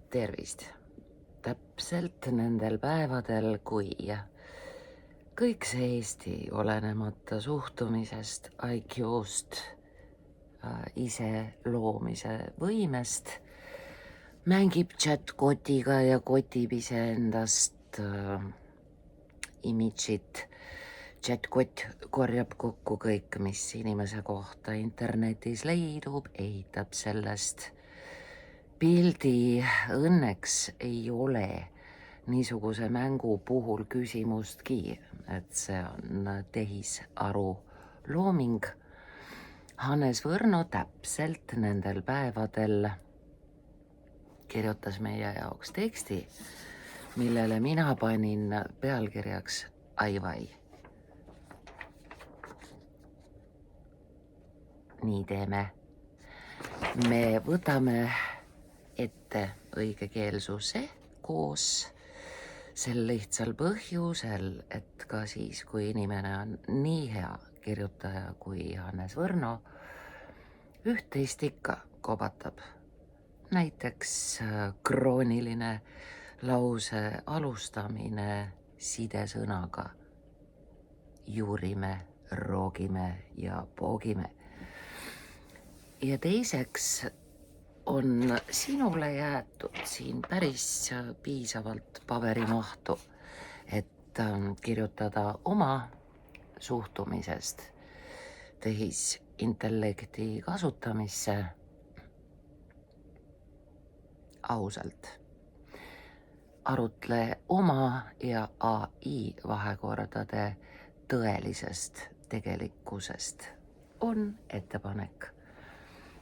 Tervist! Täpselt nendel päevadel, kui kõik see Eesti, olenemata suhtumisest, IQ-st, ise loomise võimest, mängib chat-kotiga ja kotib iseendast imidžit. Chat-kott korjab kokku kõik, mis inimese kohta internetis leidub, ehitab sellest pildi. Õnneks ei ole niisuguse mängu puhul küsimustki, et see on tehisaru looming. Hannes Võrno täpselt nendel päevadel kirjutas meie jaoks teksti, millele mina panin pealkirjaks Ai-vai. Nii teeme. Me võtame ette õigekeelsuse koos sel lihtsal põhjusel, et ka siis, kui inimene on nii hea kirjutaja kui Hannes Võrno, üht-teist ikka kobatab. Näiteks krooniline lause alustamine sidesõnaga juurime, roogime ja poogime. Ja teiseks on sinule jäetud siin päris piisavalt paberimahtu, et kirjutada oma suhtumisest tehisintellekti kasutamisse ausalt. Arutle oma ja AI vahekordade tõelisest tegelikkusest on ettepanek.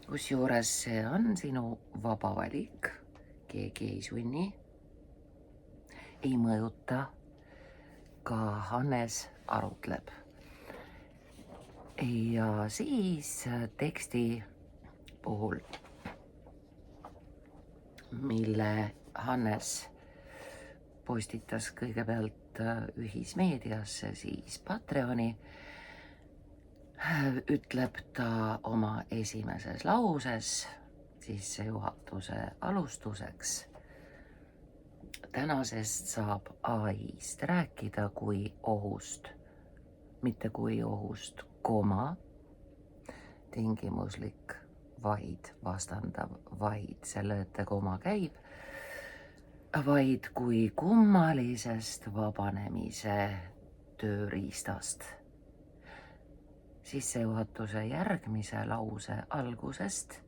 Kusjuures see on sinu vaba valik, keegi ei sunni, ei mõjuta, ka Hannes arutleb. Ja siis teksti puhul, mille Hannes postitas kõigepealt ühismeediasse, siis Patreoni, ütleb ta oma esimeses lauses sissejuhatuse alustuseks. Tänasest saab AI-st rääkida kui ohust, mitte kui ohust, tingimuslik, vaid vastandav, vaid selle ette koma käib, vaid kui kummalisest vabanemise tööriistast. Sissejuhatuse järgmise lause algusest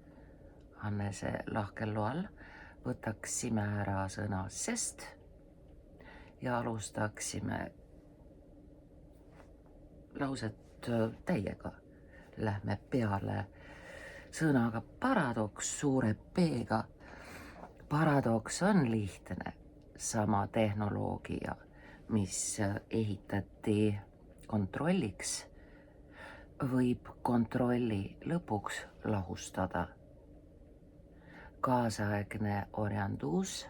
Hannese lahkel loal võtaksime ära sõna sest ja alustaksime lauset täiega. Lähme peale sõnaga paradoks suure P-ga. Paradoks on lihtne, sama tehnoloogia, mis ehitati kontrolliks, võib kontrolli lõpuks lahustada. Kaasaegne orjandus,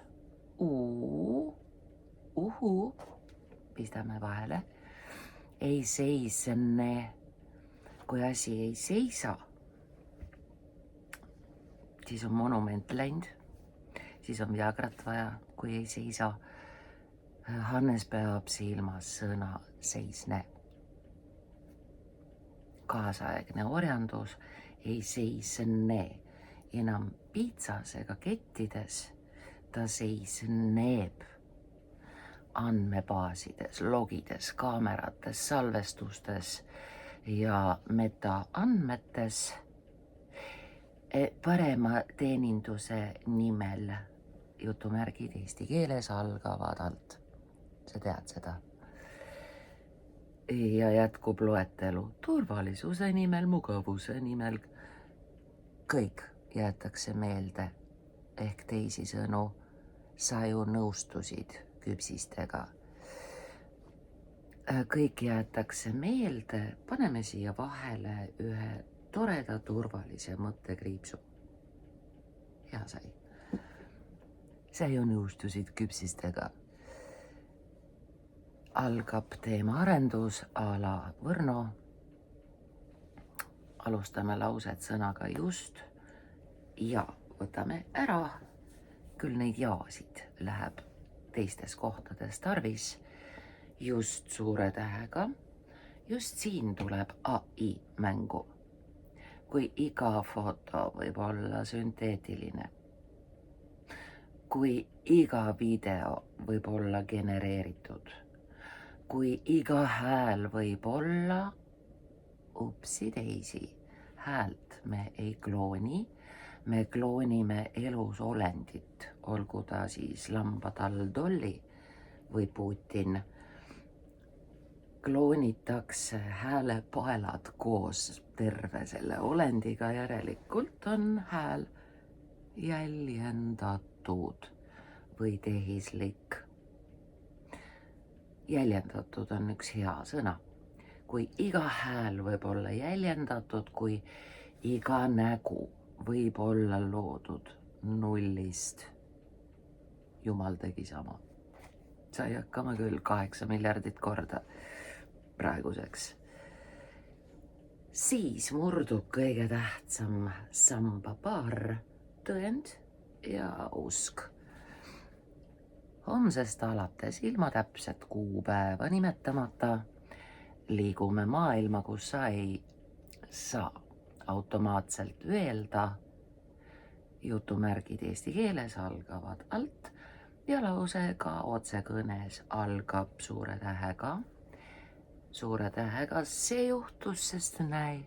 pistame vahele, ei seisne, kui asi ei seisa, siis on monument läinud, siis on Viagrat vaja, kui ei seisa. Hannes peab silmas sõna seisne. Kaasaegne orjandus ei seisne enam piitsas ega kettides, ta seisneb andmebaasides, logides, kaamerates, salvestustes ja metaandmetes parema teeninduse nimel. Jutumärgid eesti keeles algavad alt. Sa tead seda. Ja jätkub loetelu turvalisuse nimel, mugavuse nimel. Kõik jäetakse meelde, ehk teisisõnu, sa ju nõustusid küpsistega. Kõik jäetakse meelde, paneme siia vahele ühe toreda turvalise mõttekriipsu. Hea sai. Sa ju nõustusid küpsistega. Algab teema arendus a la Võrno. Alustame lauset sõnaga just ja võtame ära küll neid jaasid läheb teistes kohtades tarvis, just suure tähega, just siin tuleb AI mängu. Kui iga foto võib olla sünteetiline, kui iga video võib olla genereeritud, kui iga hääl võib olla upsi-daisy, häält me ei klooni, me kloonime elus olendit, olgu ta siis lambatall Dolly või Putin. Kloonitakse häälepaelad koos terve selle olendiga, järelikult on hääl jäljendatud või tehislik. Jäljendatud on üks hea sõna. Kui iga hääl võib olla jäljendatud, kui iga nägu võib olla loodud nullist. Jumal tegi sama. Sai hakkama küll 8 miljardit korda praeguseks. Siis murdub kõige tähtsam sambapaar, tõend ja usk. Homsest alates ilma täpset kuupäeva nimetamata liigume maailma, kus sa ei saa automaatselt öelda, jutumärgid eesti keeles algavad alt ja lausega otsekõnes algab suure tähega. Suure tähega see juhtus, sest näe,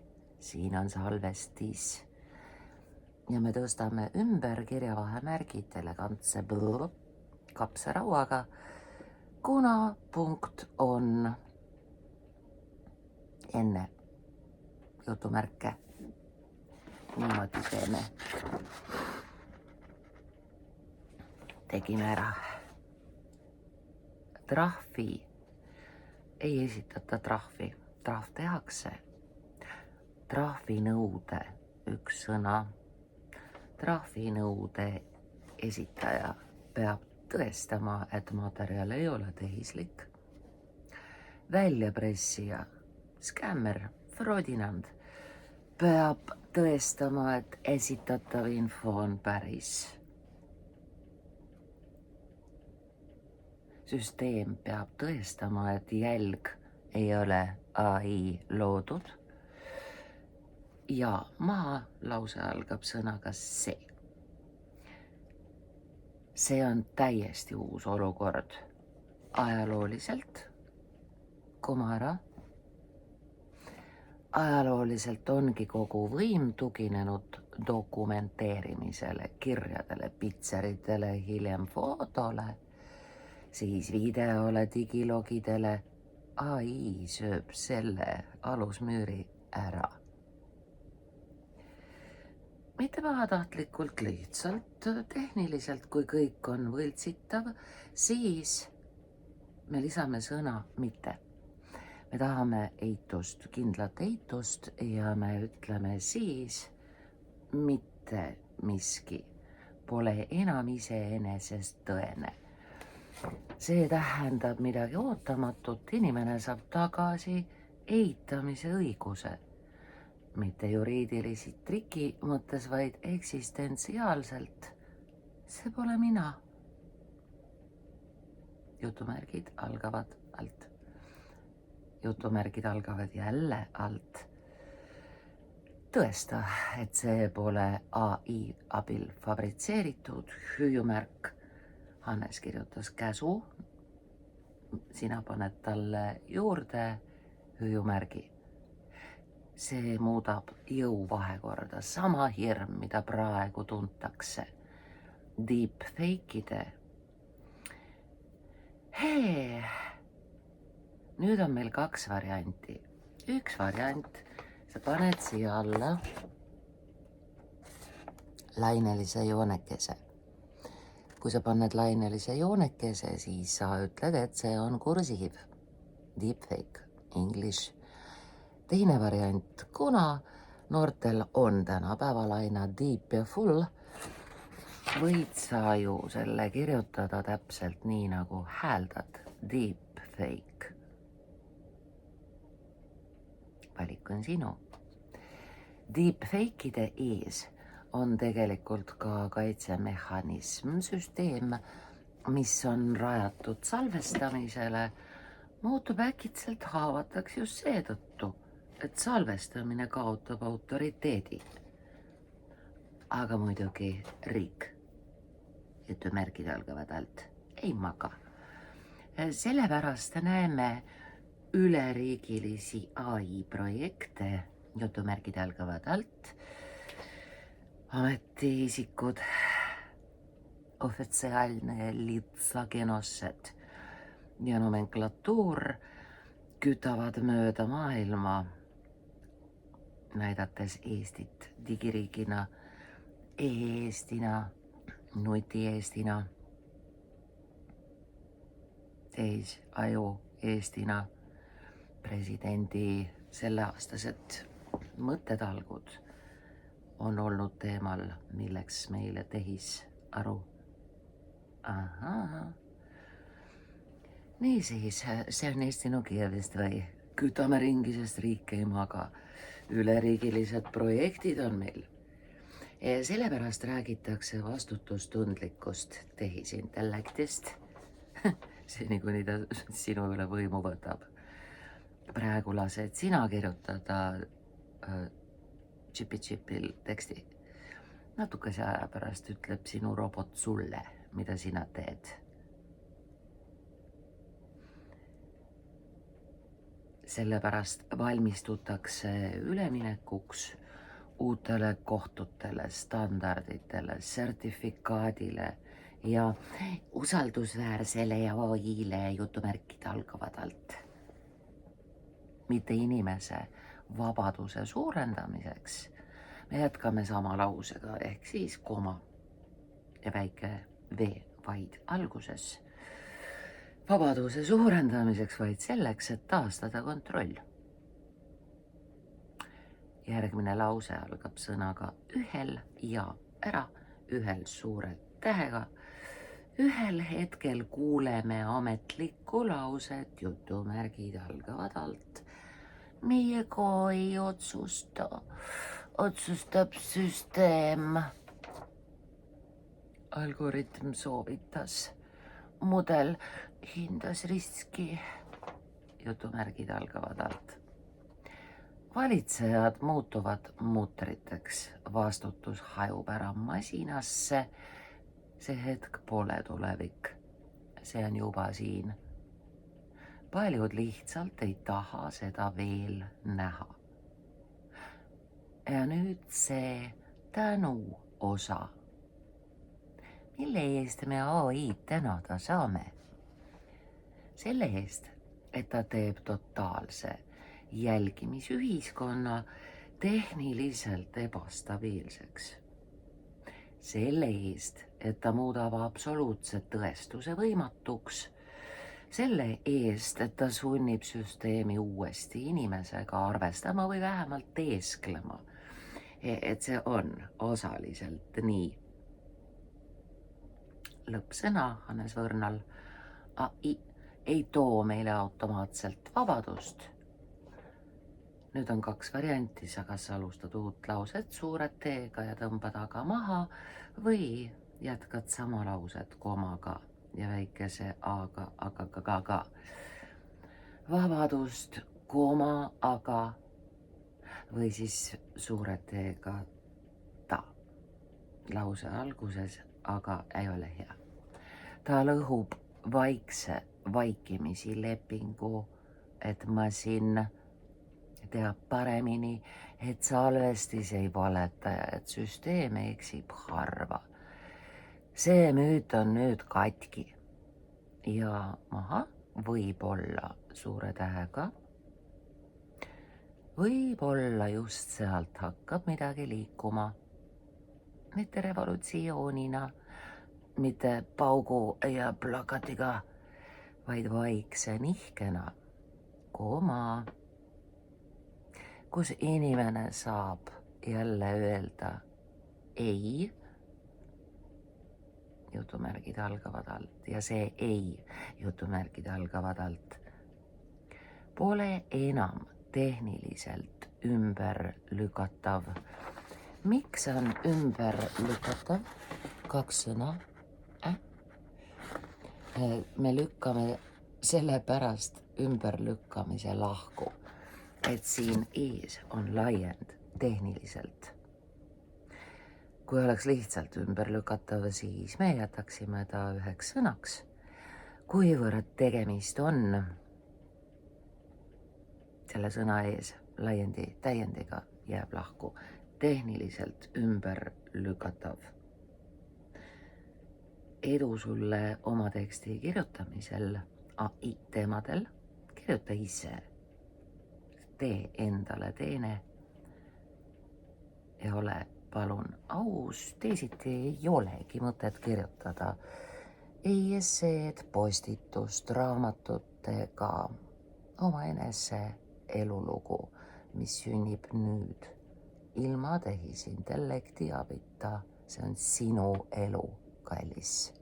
siin on salvestis. Ja me tõstame ümber kirjavahemärgid elegantse kapsarauaga, kuna punkt on enne jutumärke. Niimoodi teeme. Tegime ära. Trahvi ei esitata trahvi. Trahv tehakse. Trahvinõude üks sõna. Trahvinõude esitaja peab tõestama, et materjal ei ole tehislik. Väljapressija, skämmer, fraudinand peab tõestama, et esitatav info on päris. Süsteem peab tõestama, et jälg ei ole AI loodud. Ja maa lause algab sõnaga see. See on täiesti uus olukord. Ajalooliselt, komara. Ajalooliselt ongi kogu võim tuginenud dokumenteerimisele, kirjadele, pitseritele, hiljem fotole, siis videole, digilogidele. AI sööb selle alusmüüri ära. Mitte pahatahtlikult, lihtsalt tehniliselt, kui kõik on võltsitav, siis me lisame sõna mitte. Me tahame eitust, kindlat eitust ja me ütleme siis mitte miski. Pole enam iseenesest tõene. See tähendab midagi ootamatut, inimene saab tagasi eitamise õiguse. Mitte juriidilisi triki mõttes, vaid eksistentsiaalselt. See pole mina. Jutumärgid algavad alt. Jutumärgid algavad jälle alt. Tõesta, et see pole AI abil fabritseeritud hüüumärk. Hannes kirjutas käsu, sina paned talle juurde hüüumärgi. See muudab jõuvahekorda, sama hirm, mida praegu tuntakse. Deepfake'ide. Hei, nüüd on meil 2 varianti. Üks variant, sa paned siia alla lainelise joonekese. Kui sa paned lainelise joonekese, siis sa ütled, et see on kursiiv. Deepfake, English. Teine variant, kuna noortel on tänapäeval aina deep ja full, võid sa ju selle kirjutada täpselt nii, nagu hääldad. Deepfake. Valik on sinu. Deepfake'ide ees on tegelikult ka kaitsemehhanism, süsteem, mis on rajatud salvestamisele, muutub äkitselt haavataks just seetõttu, et salvestamine kaotab autoriteedi. Aga muidugi riik, jutumärgid algavad alt, ei maga. Sellepärast näeme üleriigilisi AI projekte, jutumärgid algavad alt, ametiisikud, ofitsiaalne lihtsagenosed ja nomenklatuur kütavad mööda maailma, näidates Eestit digiriigina, e-Eestina, nuti-Eestina, teisaju Eestina. Presidendi selleaastased mõttetalgud on olnud teemal, milleks meile tehisaru. Ahaa. Niisiis, see on Eesti Nokiavist või kütame ringi, sest riik ei maga. Üleriigilised projektid on meil. Sellepärast räägitakse vastutustundlikust tehisintellektist. See niikuinii ta sinu üle võimu võtab. Praegu lased sina kirjutada Chipi-Chipil teksti. Natukese aja pärast ütleb sinu robot sulle, mida sina teed. Sellepärast valmistutakse üleminekuks uutele kohtutele, standarditele, sertifikaadile ja usaldusväärsele ja AI-le jutumärkid algavad alt. Mitte inimese vabaduse suurendamiseks. Me jätkame sama lausega ehk siis koma ja väike V vaid alguses. Vabaduse suurendamiseks vaid selleks, et taastada kontroll. Järgmine lause algab sõnaga ühel ja ära, ühel suure tähega. Ühel hetkel kuuleme ametlikku lauset, jutumärgid algavad alt. Meiega ei otsusta, otsustab süsteem. Algoritm soovitas, mudel hindas riski, jutumärgid algavad alt. Valitsejad muutuvad mutriteks, vastutus hajub ära masinasse, see hetk pole tulevik, see on juba siin. Paljud lihtsalt ei taha seda veel näha. Ja nüüd see tänu osa, mille eest me AI-d tänada saame. Selle eest, et ta teeb totaalse jälgimisühiskonna tehniliselt ebastabiilseks. Selle eest, et ta muudab absoluutse tõestuse võimatuks. Selle eest, et ta sunnib süsteemi uuesti inimesega arvestama või vähemalt teesklema. Et see on osaliselt nii. Lõppsõna Hannes Võrnal. AI ei too meile automaatselt vabadust. Nüüd on 2 varianti, sa kas alustad uut lauset suure T-ga ja tõmbad aga maha või jätkad sama lauset komaga ja väikese A-ga, aga. Vabadust, koma, aga või siis suure T-ga ta. Lause alguses, aga ei ole hea. Ta lõhub vaikse vaikimisi lepingu, et masin teab paremini, et salvestis ei valeta ja et süsteem eksib harva. See müüt on nüüd katki ja maha võib-olla suure tähega. Võib-olla just sealt hakkab midagi liikuma. Mitte revolutsioonina, mitte paugu ja plakatiga, vaid vaikse nihkena, koma, kus inimene saab jälle öelda ei, jutumärgid algavad alt ja see ei, jutumärgid algavad alt, pole enam tehniliselt ümber lükatav miks on ümberlükatav? 2 sõna. Me lükkame sellepärast ümberlükkamise lahku, et siin ees on laiend tehniliselt. Kui oleks lihtsalt ümberlükatav, siis me jätaksime ta üheks sõnaks. Kuivõrd tegemist on selle sõna ees laiendi täiendiga, jääb lahku tehniliselt ümberlükatav. Edu sulle oma teksti kirjutamisel AI teemadel. Kirjuta ise. Tee endale teene ja ole palun aus. Teisiti ei olegi mõtet kirjutada ei esseed, postitust, raamatut ega omaenese elulugu, mis sünnib nüüd ilma tehisintellekti abita. See on sinu elu, kallis.